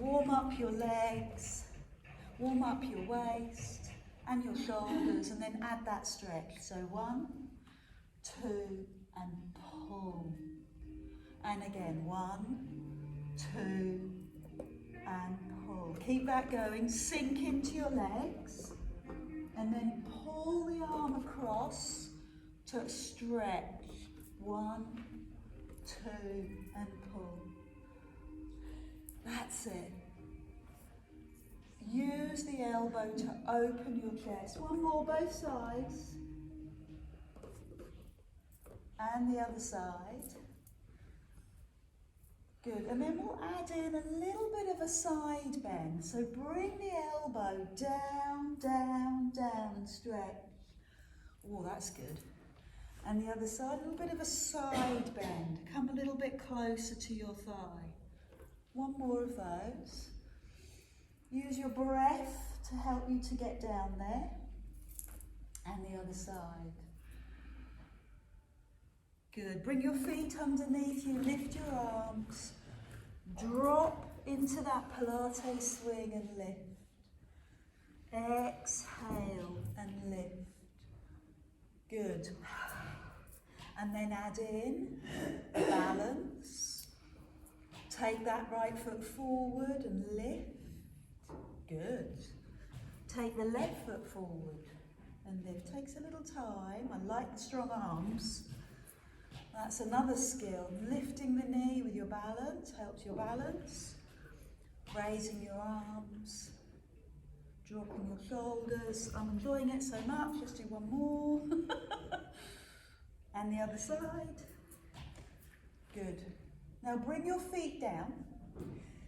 warm up your legs, warm up your waist and your shoulders, and then add that stretch. So 1, 2, and pull. And again, 1, 2, and pull. Keep that going. Sink into your legs, and then pull the arm across to stretch. 1, 2, and pull. That's it. Use the elbow to open your chest. One more, both sides. And the other side. Good. And then we'll add in a little bit of a side bend. So bring the elbow down, down, down, and stretch. Oh, that's good. And the other side, a little bit of a side bend. Come a little bit closer to your thigh. One more of those. Use your breath to help you to get down there. And the other side. Good. Bring your feet underneath you, lift your arms. Drop into that Pilates swing and lift. Exhale and lift. Good. And then add in balance. Take that right foot forward and lift. Good. Take the left foot forward and lift. Takes a little time. I like the strong arms. That's another skill. Lifting the knee with your balance helps your balance. Raising your arms. Dropping your shoulders. I'm enjoying it so much. Let's do one more. And the other side. Good. Now bring your feet down.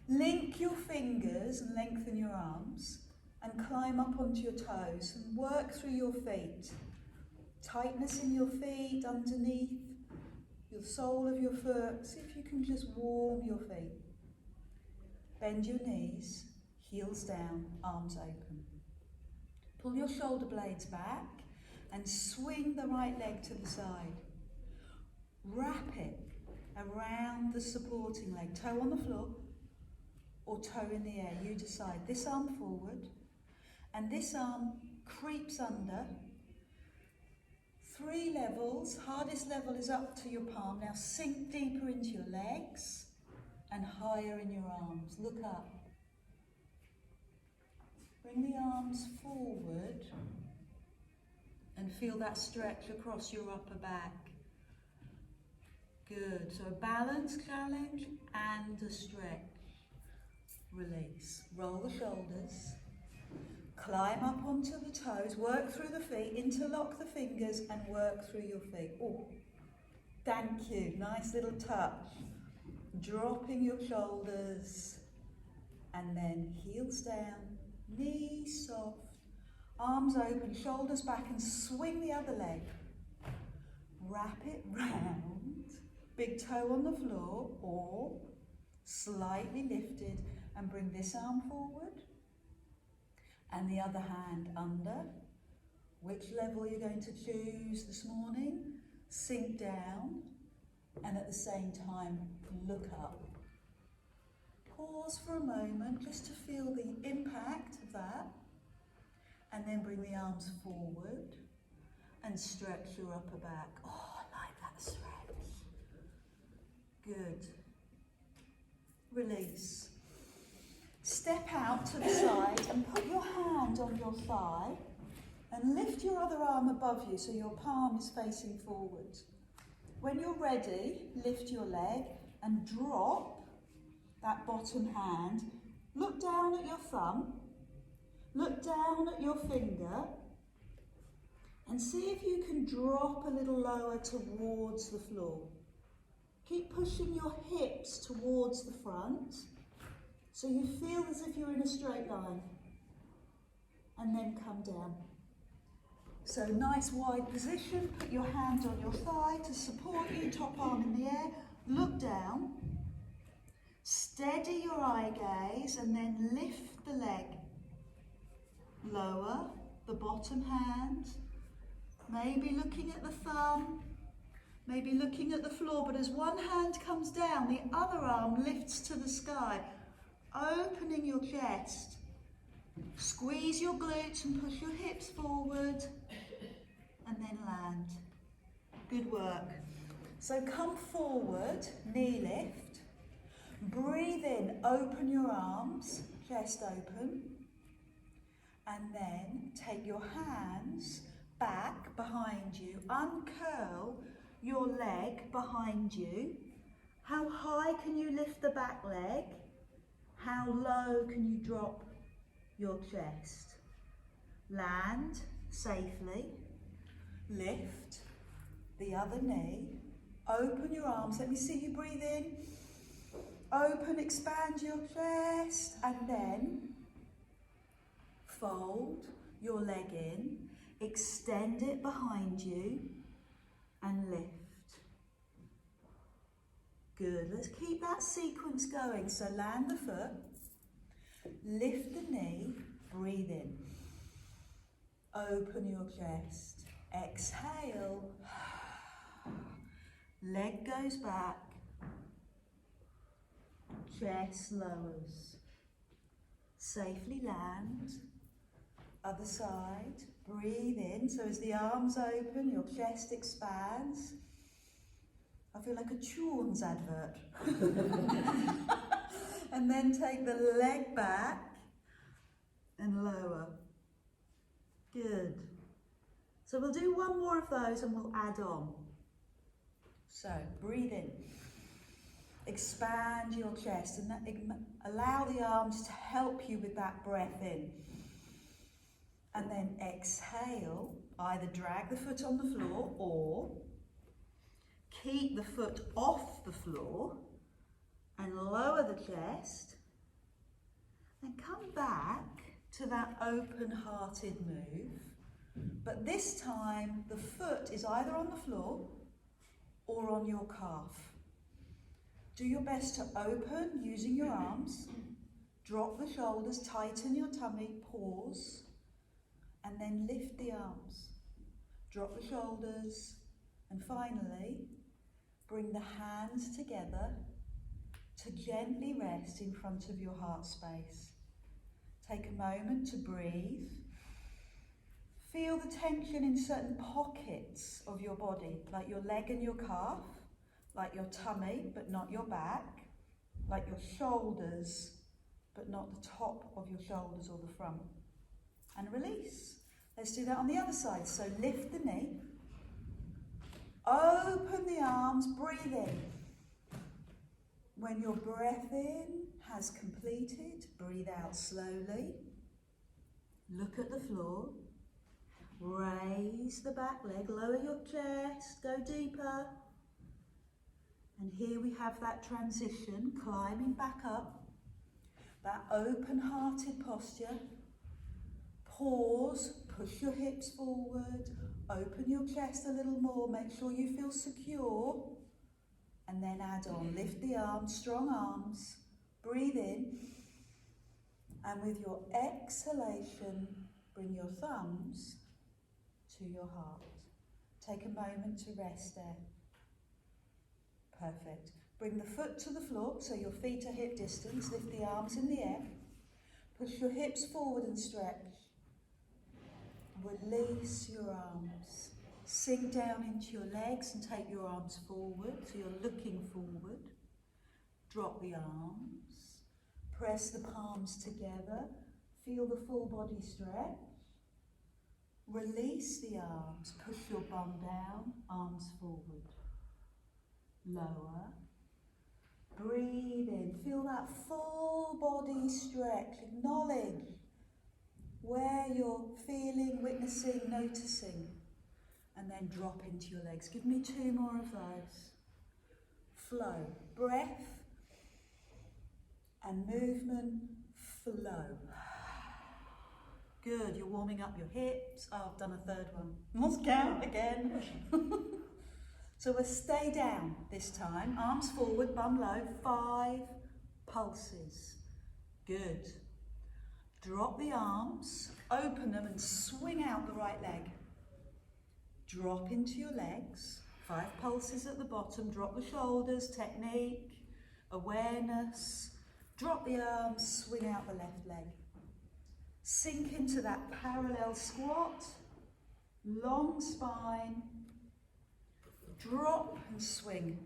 Link your fingers and lengthen your arms. And climb up onto your toes and work through your feet. Tightness in your feet underneath. The sole of your foot. See if you can just warm your feet. Bend your knees, heels down, arms open. Pull your shoulder blades back and swing the right leg to the side. Wrap it around the supporting leg. Toe on the floor or toe in the air. You decide. This arm forward and this arm creeps under. 3 levels. Hardest level is up to your palm. Now sink deeper into your legs and higher in your arms. Look up. Bring the arms forward and feel that stretch across your upper back. Good. So a balance challenge and a stretch. Release. Roll the shoulders. Climb up onto the toes, work through the feet, interlock the fingers and work through your feet. Oh, thank you. Nice little touch. Dropping your shoulders and then heels down, knees soft, arms open, shoulders back and swing the other leg. Wrap it round, big toe on the floor or slightly lifted and bring this arm forward. And the other hand under. Which level you're going to choose this morning? Sink down and at the same time look up. Pause for a moment just to feel the impact of that and then bring the arms forward and stretch your upper back. Oh, I like that stretch. Good. Release. Step out to the side and put your hand on your thigh and lift your other arm above you so your palm is facing forward. When you're ready, lift your leg and drop that bottom hand. Look down at your thumb, look down at your finger and see if you can drop a little lower towards the floor. Keep pushing your hips towards the front. So you feel as if you're in a straight line and then come down. So nice wide position, put your hand on your thigh to support you, top arm in the air, look down, steady your eye gaze and then lift the leg. Lower the bottom hand, maybe looking at the thumb, maybe looking at the floor, but as one hand comes down, the other arm lifts to the sky. opening your chest. Squeeze your glutes and push your hips forward, and then land. Good work. So come forward, knee lift. Breathe in, open your arms, chest open. And then take your hands back behind you. Uncurl your leg behind you. How high can you lift the back leg? How low can you drop your chest? Land safely. Lift the other knee. Open your arms. Let me see you breathe in. Open, expand your chest, and then fold your leg in, extend it behind you, and lift. Good. Let's keep that sequence going. So land the foot, lift the knee, breathe in. Open your chest. Exhale. Leg goes back. Chest lowers. Safely land. Other side. Breathe in. So as the arms open, your chest expands. I feel like a Chawns advert. And then take the leg back and lower. Good. So we'll do one more of those and we'll add on. So breathe in. Expand your chest and allow the arms to help you with that breath in. And then exhale, either drag the foot on the floor or keep the foot off the floor and lower the chest. And come back to that open-hearted move. But this time the foot is either on the floor or on your calf. Do your best to open using your arms. Drop the shoulders, tighten your tummy, pause. And then lift the arms. Drop the shoulders. And finally, bring the hands together to gently rest in front of your heart space. Take a moment to breathe. Feel the tension in certain pockets of your body, like your leg and your calf, like your tummy, but not your back, like your shoulders, but not the top of your shoulders or the front. And release. Let's do that on the other side. So lift the knee, open the arms, breathe in. When your breath in has completed, breathe out slowly. Look at the floor. Raise the back leg, lower your chest, go deeper. And here we have that transition, climbing back up, that open-hearted posture. Pause, push your hips forward, open your chest a little more, make sure you feel secure, and then add on. Lift the arms, strong arms, breathe in, and with your exhalation, bring your thumbs to your heart. Take a moment to rest there. Perfect. Bring the foot to the floor so your feet are hip distance. Lift the arms in the air. Push your hips forward and stretch. Release your arms. Sink down into your legs and take your arms forward so you're looking forward. Drop the arms. Press the palms together. Feel the full body stretch. Release the arms. Push your bum down. Arms forward. Lower. Breathe in. Feel that full body stretch. Acknowledge where you're feeling, witnessing, noticing. And then drop into your legs. Give me 2 more of those. Flow. Breath and movement. Flow. Good. You're warming up your hips. Oh, I've done a 3rd one. Must count again. So we'll stay down this time. Arms forward, bum low. 5 pulses. Good. Drop the arms, open them and swing out the right leg. Drop into your legs. 5 pulses at the bottom. Drop the shoulders, technique, awareness. Drop the arms, swing out the left leg. Sink into that parallel squat, long spine, drop and swing.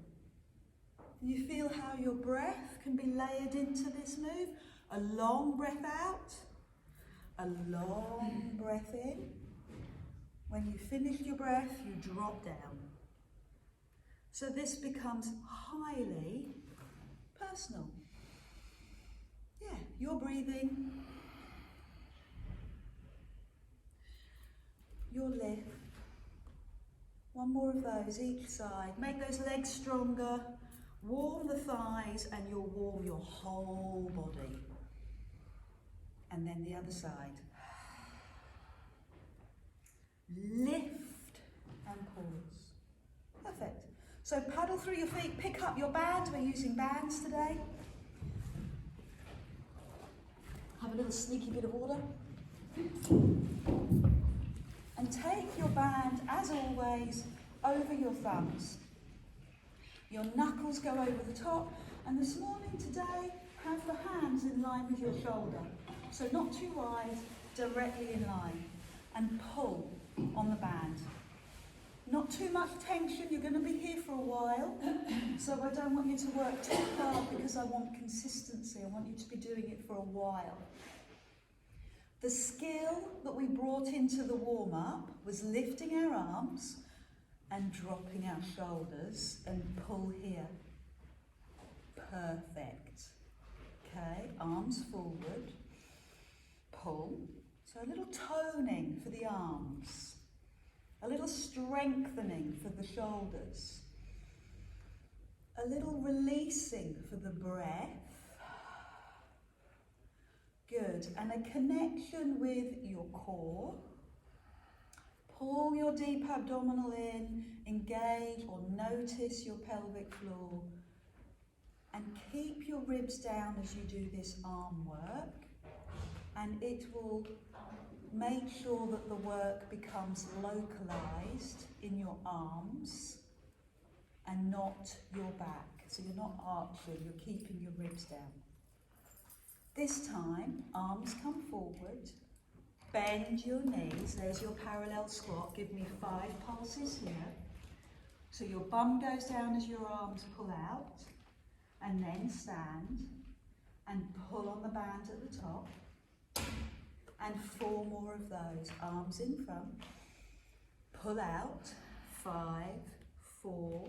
You feel how your breath can be layered into this move. A long breath out, a long breath in. When you finish your breath, you drop down. So this becomes highly personal. Yeah, you're breathing, your lift. One more of those each side. Make those legs stronger. Warm the thighs and you'll warm your whole body. And then the other side. Lift and pause. Perfect. So paddle through your feet, pick up your band. We're using bands today. Have a little sneaky bit of order. And take your band, as always, over your thumbs. Your knuckles go over the top. And this morning, today, have the hands in line with your shoulder. So not too wide, directly in line. And pull on the band. Not too much tension, you're going to be here for a while. So I don't want you to work too hard because I want consistency. I want you to be doing it for a while. The skill that we brought into the warm-up was lifting our arms and dropping our shoulders and pull here. Perfect. Okay, arms forward, pull. So a little toning for the arms, a little strengthening for the shoulders, a little releasing for the breath. Good, and a connection with your core. Pull your deep abdominal in, engage or notice your pelvic floor, and keep your ribs down as you do this arm work, and it will make sure that the work becomes localized in your arms and not your back. So you're not arching, you're keeping your ribs down. This time, arms come forward, bend your knees, there's your parallel squat, give me 5 pulses here. So your bum goes down as your arms pull out, and then stand, and pull on the band at the top, and 4 more of those, arms in front, pull out, 5, 4,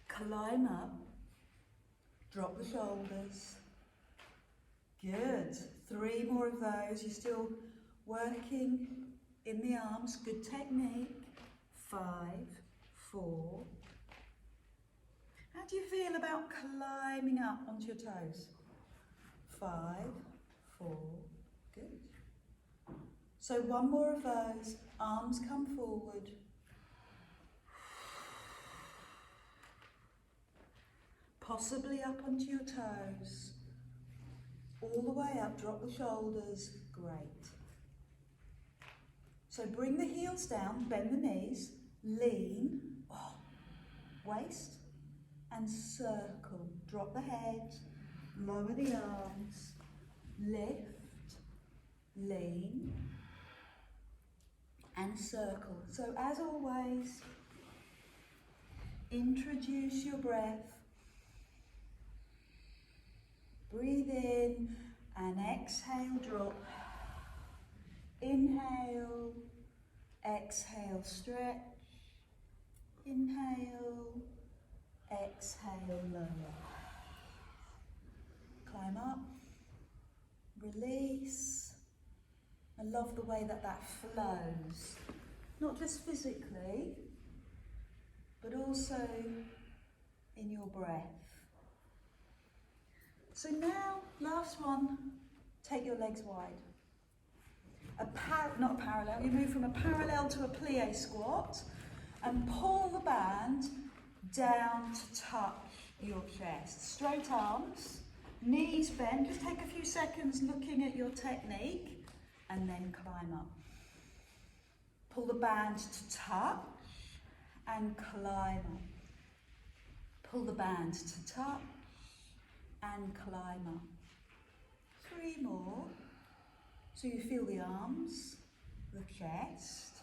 climb up, drop the shoulders. Good. 3 more of those. You're still working in the arms. Good technique. 5, 4. How do you feel about climbing up onto your toes? 5, 4. Good. So 1 more of those. Arms come forward. Possibly up onto your toes. All the way up, drop the shoulders. Great. So bring the heels down, bend the knees, lean, waist, and circle. Drop the head, lower the arms, lift, lean, and circle. So as always, introduce your breath. Breathe in and exhale, drop. Inhale, exhale, stretch. Inhale, exhale, lower. Climb up, release. I love the way that flows, not just physically, but also in your breath. So now, last one, take your legs wide. Not a parallel, you move from a parallel to a plie squat and pull the band down to touch your chest. Straight arms, knees bent, just take a few seconds looking at your technique and then climb up. Pull the band to touch and climb up. Pull the band to touch and climb up. 3 more. So you feel the arms, the chest.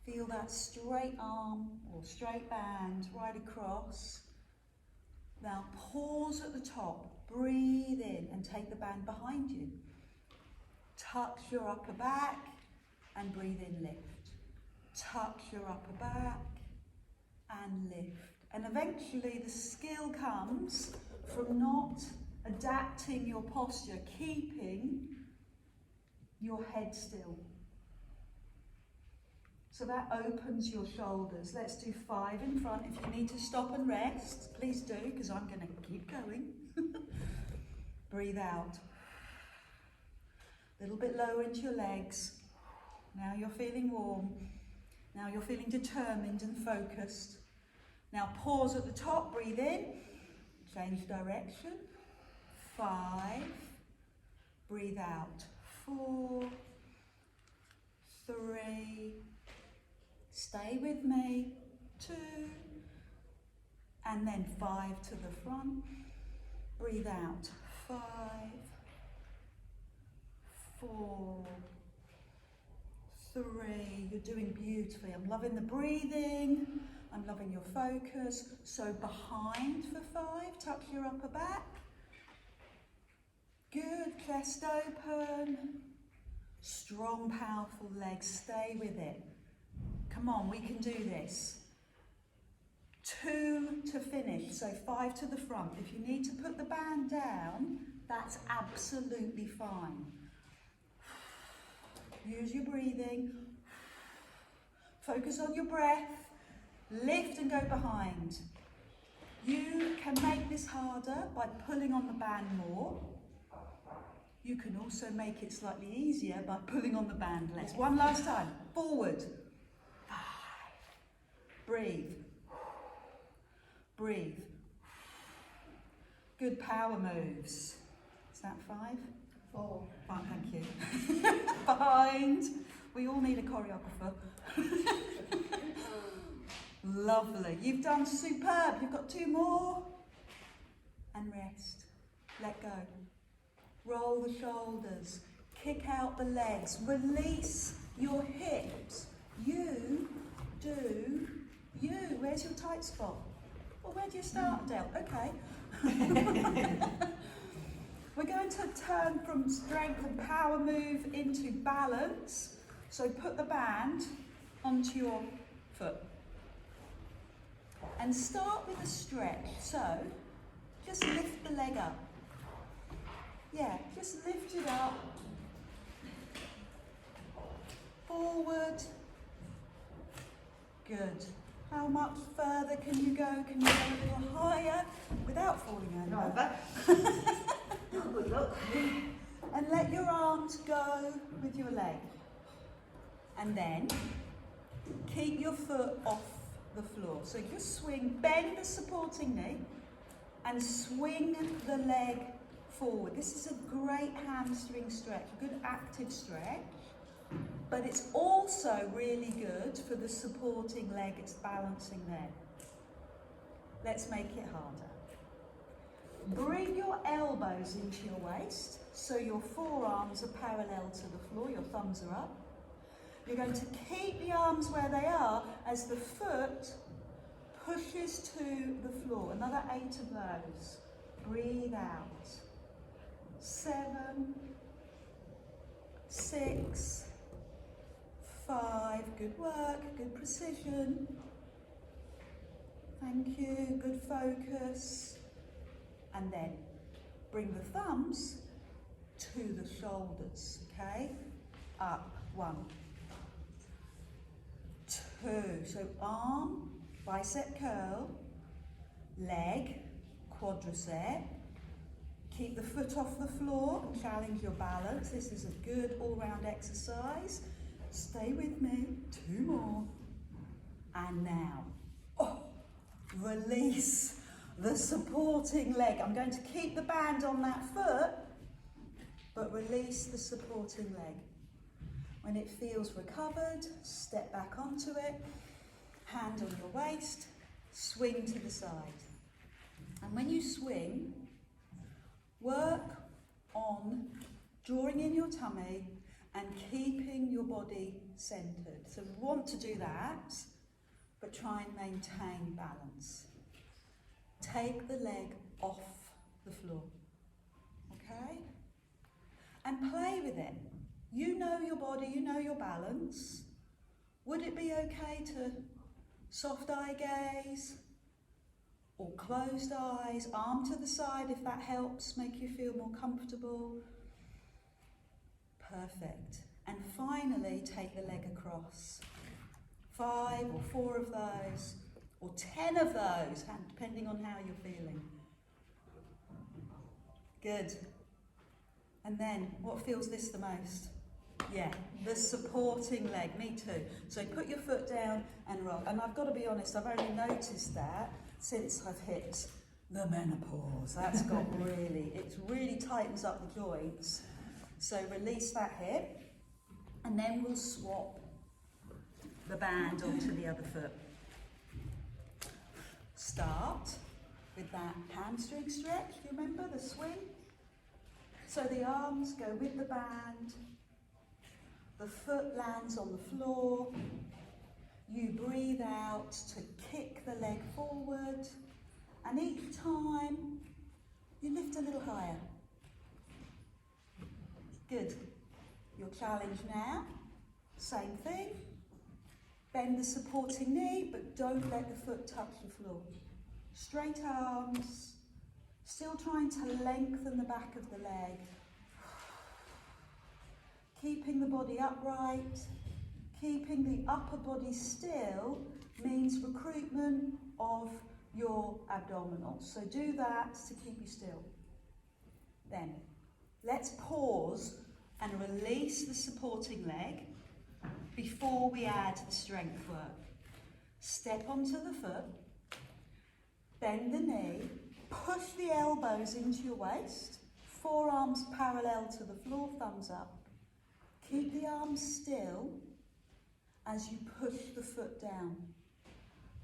Feel that straight arm or straight band right across. Now pause at the top, breathe in and take the band behind you. Tuck your upper back and breathe in, lift. Tuck your upper back and lift. And eventually the skill comes from not adapting your posture, keeping your head still. So that opens your shoulders. Let's do 5 in front. If you need to stop and rest, please do, because I'm going to keep going. Breathe out. A little bit lower into your legs. Now you're feeling warm. Now you're feeling determined and focused. Now pause at the top, breathe in. Change direction. 5. Breathe out. 4. 3. Stay with me. 2. And then 5 to the front. Breathe out. 5. 4. 3. You're doing beautifully. I'm loving the breathing. I'm loving your focus. So behind for 5. Tuck your upper back. Good. Chest open. Strong, powerful legs. Stay with it. Come on, we can do this. 2 to finish, so 5 to the front. If you need to put the band down, that's absolutely fine. Use your breathing. Focus on your breath. Lift and go behind. You can make this harder by pulling on the band more. You can also make it slightly easier by pulling on the band less. One last time. Forward. 5. Breathe. Breathe. Good power moves. Is that 5? 4. Fine, thank you. Behind. We all need a choreographer. Lovely. You've done superb. You've got 2 more. And rest. Let go. Roll the shoulders. Kick out the legs. Release your hips. You do you. Where's your tight spot? Well, where do you start, Del? Okay. We're going to turn from strength and power move into balance. So put the band onto your foot. And start with a stretch. So just lift the leg up. Yeah, just lift it up. Forward. Good. How much further can you go? Can you go a little higher without falling over? No, good luck. And let your arms go with your leg. And then keep your foot off the floor. So just swing, bend the supporting knee and swing the leg forward. This is a great hamstring stretch, a good active stretch. But it's also really good for the supporting leg, it's balancing there. Let's make it harder. Bring your elbows into your waist, so your forearms are parallel to the floor, your thumbs are up. You're going to keep the arms where they are as the foot pushes to the floor. Another 8 of those. Breathe out. 7, 6, 5, good work, good precision. Thank you, good focus. And then bring the thumbs to the shoulders, okay? Up, 1, 2, so arm, bicep curl, leg, quadricep. Keep the foot off the floor and challenge your balance. This is a good all-round exercise. Stay with me. 2 more. And now, release the supporting leg. I'm going to keep the band on that foot, but release the supporting leg. When it feels recovered, step back onto it. Hand on your waist, swing to the side. And when you swing, Work on drawing in your tummy and keeping your body centered. So we want to do that, but try and maintain balance. Take the leg off the floor, okay? And play with it. You know your body, you know your balance. Would it be okay to soft eye gaze or closed eyes, arm to the side if that helps make you feel more comfortable? Perfect. And finally, take the leg across. 5 or 4 of those, or 10 of those, depending on how you're feeling. Good. And then, what feels this the most? Yeah, the supporting leg, me too. So put your foot down and rock. And I've got to be honest, I've only noticed that since I've hit the menopause. That's got it really tightens up the joints. So release that hip, and then we'll swap the band onto the other foot. Start with that hamstring stretch. Do you remember the swing? So the arms go with the band, the foot lands on the floor, you breathe out to kick the leg forward, and each time you lift a little higher. Good. Your challenge now, same thing. Bend the supporting knee, but don't let the foot touch the floor. Straight arms, still trying to lengthen the back of the leg. Keeping the body upright, keeping the upper body still means recruitment of your abdominals. So do that to keep you still. Then, let's pause and release the supporting leg before we add the strength work. Step onto the foot, bend the knee, push the elbows into your waist, forearms parallel to the floor, thumbs up. Keep the arms still as you push the foot down.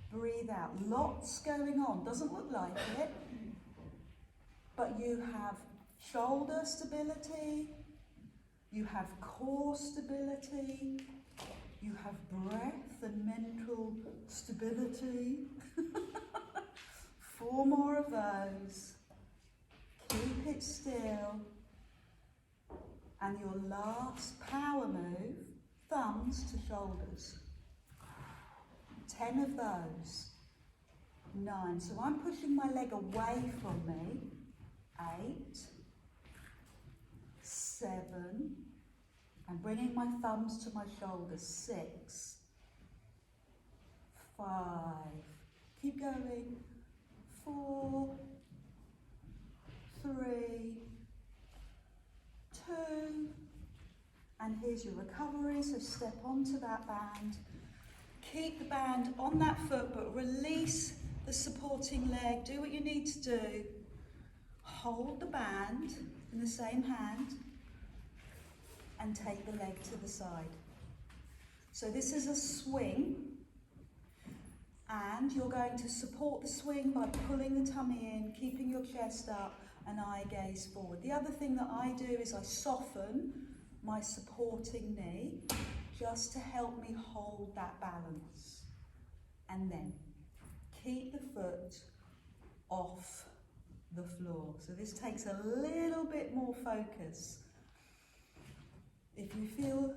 Breathe out. Lots going on. Doesn't look like it, but you have shoulder stability, you have core stability, you have breath and mental stability. 4 more of those. Keep it still. And your last power move, thumbs to shoulders. 10 of those. 9. So I'm pushing my leg away from me. 8. 7. I'm bringing my thumbs to my shoulders. 6. 5. Keep going. 4. 3. 2. And here's your recovery. So step onto that band. Keep the band on that foot, but release the supporting leg. Do what you need to do. Hold the band in the same hand and take the leg to the side. So this is a swing, and you're going to support the swing by pulling the tummy in, keeping your chest up and eye gaze forward. The other thing that I do is I soften my supporting knee just to help me hold that balance. And then keep the foot off the floor. So this takes a little bit more focus. If you feel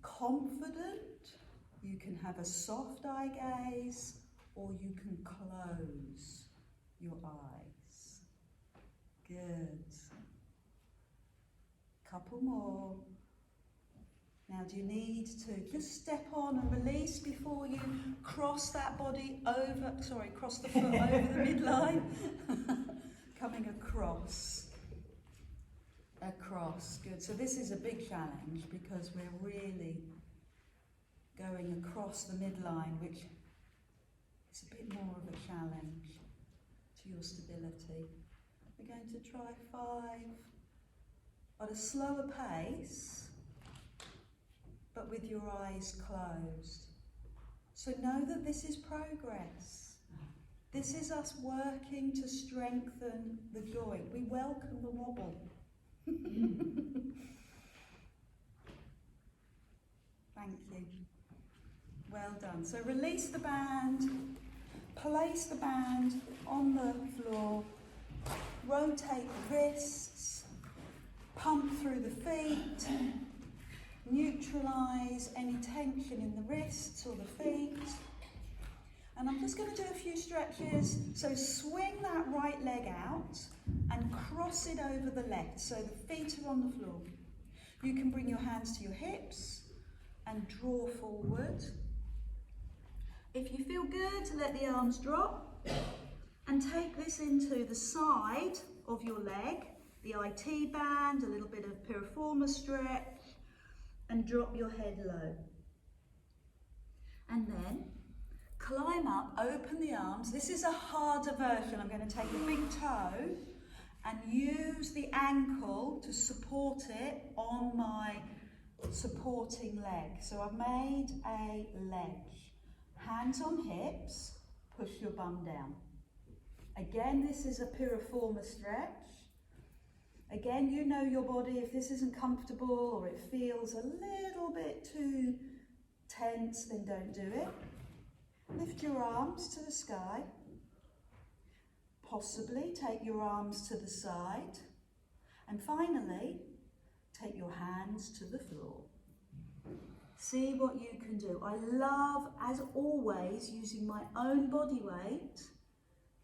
confident, you can have a soft eye gaze or you can close your eyes. Good. Couple more. Now, do you need to just step on and release before you cross that body over, cross the foot over the midline? Coming across. Across, good. So this is a big challenge because we're really going across the midline, which is a bit more of a challenge to your stability. We're going to try 5 at a slower pace, but with your eyes closed. So know that this is progress. This is us working to strengthen the joint. We welcome the wobble. Thank you. Well done. So release the band, place the band on the floor, rotate the wrists, pump through the feet, neutralise any tension in the wrists or the feet. And I'm just going to do a few stretches. So swing that right leg out and cross it over the left so the feet are on the floor. You can bring your hands to your hips and draw forward. If you feel good, let the arms drop and take this into the side of your leg, the IT band, a little bit of Piriforma Stretch, and drop your head low. And then climb up, open the arms. This is a harder version. I'm going to take the big toe and use the ankle to support it on my supporting leg. So I've made a ledge. Hands on hips, push your bum down. Again, this is a Piriforma Stretch. Again, you know your body. If this isn't comfortable or it feels a little bit too tense, then don't do it. Lift your arms to the sky. Possibly take your arms to the side. And finally, take your hands to the floor. See what you can do. I love, as always, using my own body weight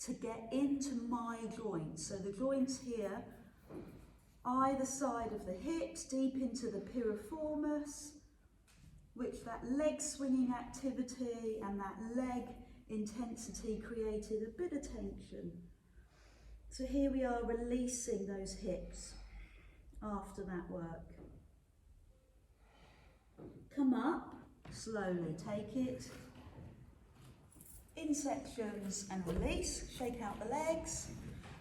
to get into my joints. So the joints here, either side of the hips, deep into the piriformis, which that leg swinging activity and that leg intensity created a bit of tension. So here we are releasing those hips after that work. Come up slowly, take it in sections and release, shake out the legs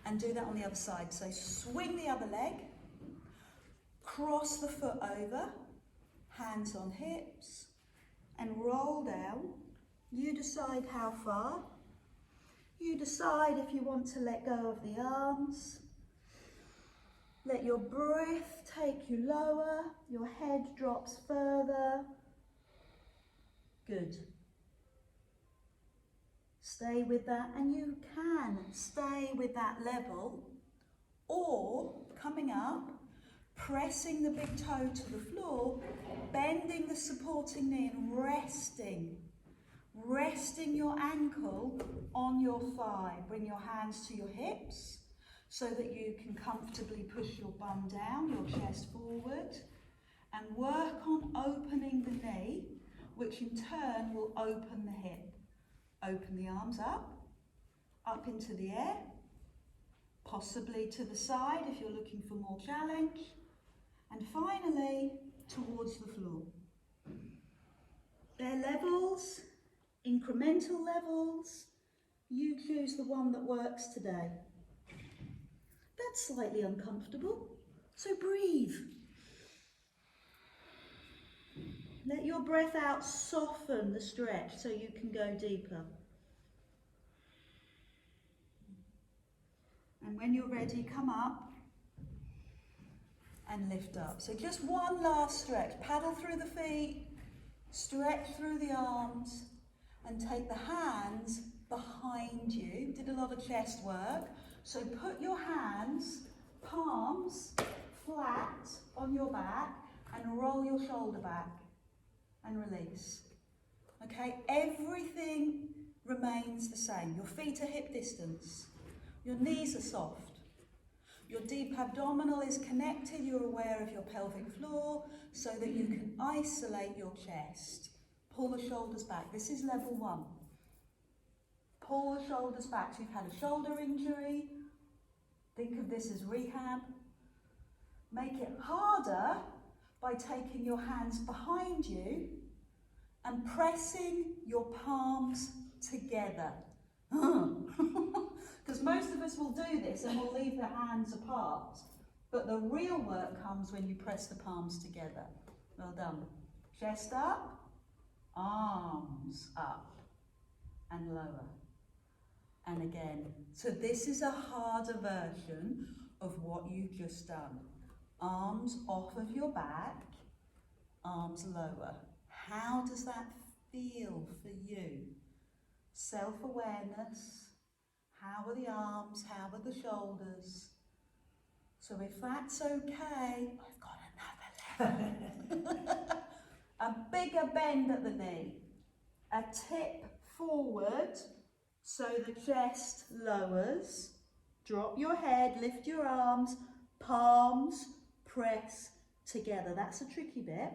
and do that on the other side. So swing the other leg, cross the foot over, hands on hips and roll down. You decide how far. You decide if you want to let go of the arms. Let your breath take you lower, your head drops further. Good. Stay with that, and you can stay with that level, or coming up, pressing the big toe to the floor, bending the supporting knee and resting your ankle on your thigh. Bring your hands to your hips so that you can comfortably push your bum down, your chest forward, and work on opening the knee, which in turn will open the hip. Open the arms up into the air, possibly to the side if you're looking for more challenge, and finally towards the floor. They're levels, incremental levels. You choose the one that works today. That's slightly uncomfortable, so breathe. Let your breath out soften the stretch so you can go deeper. And when you're ready, come up and lift up. So just one last stretch. Paddle through the feet, stretch through the arms, and take the hands behind you. Did a lot of chest work. So put your hands, palms, flat on your back and roll your shoulder back and release. Okay, everything remains the same. Your feet are hip distance. Your knees are soft. Your deep abdominal is connected. You're aware of your pelvic floor so that you can isolate your chest. Pull the shoulders back. This is level 1. Pull the shoulders back. So you've had a shoulder injury. Think of this as rehab. Make it harder by taking your hands behind you and pressing your palms together. Because most of us will do this and we'll leave the hands apart. But the real work comes when you press the palms together. Well done. Chest up, arms up and lower. and again. So this is a harder version of what you've just done. Arms off of your back, arms lower. How does that feel for you? Self-awareness. How are the arms? How are the shoulders? So if that's okay, I've got another level. A bigger bend at the knee. A tip forward so the chest lowers. Drop your head, lift your arms, palms press together. That's a tricky bit.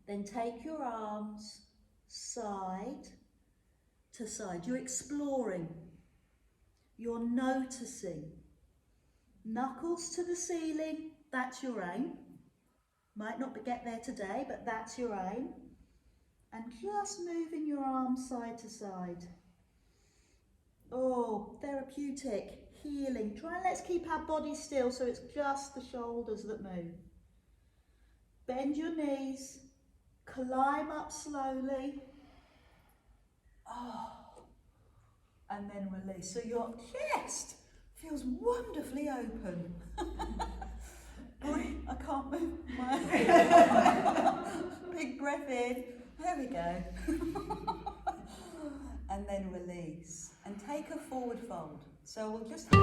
Then take your arms side to side. You're exploring. You're noticing. Knuckles to the ceiling, that's your aim. Might not get there today, but that's your aim. And just moving your arms side to side. Oh, therapeutic, healing. Try and let's keep our body still so it's just the shoulders that move. Bend your knees, climb up slowly. Oh, and then release. So your chest feels wonderfully open. I can't move my big breath in. There we go. And then release. And take a forward fold. So we'll just have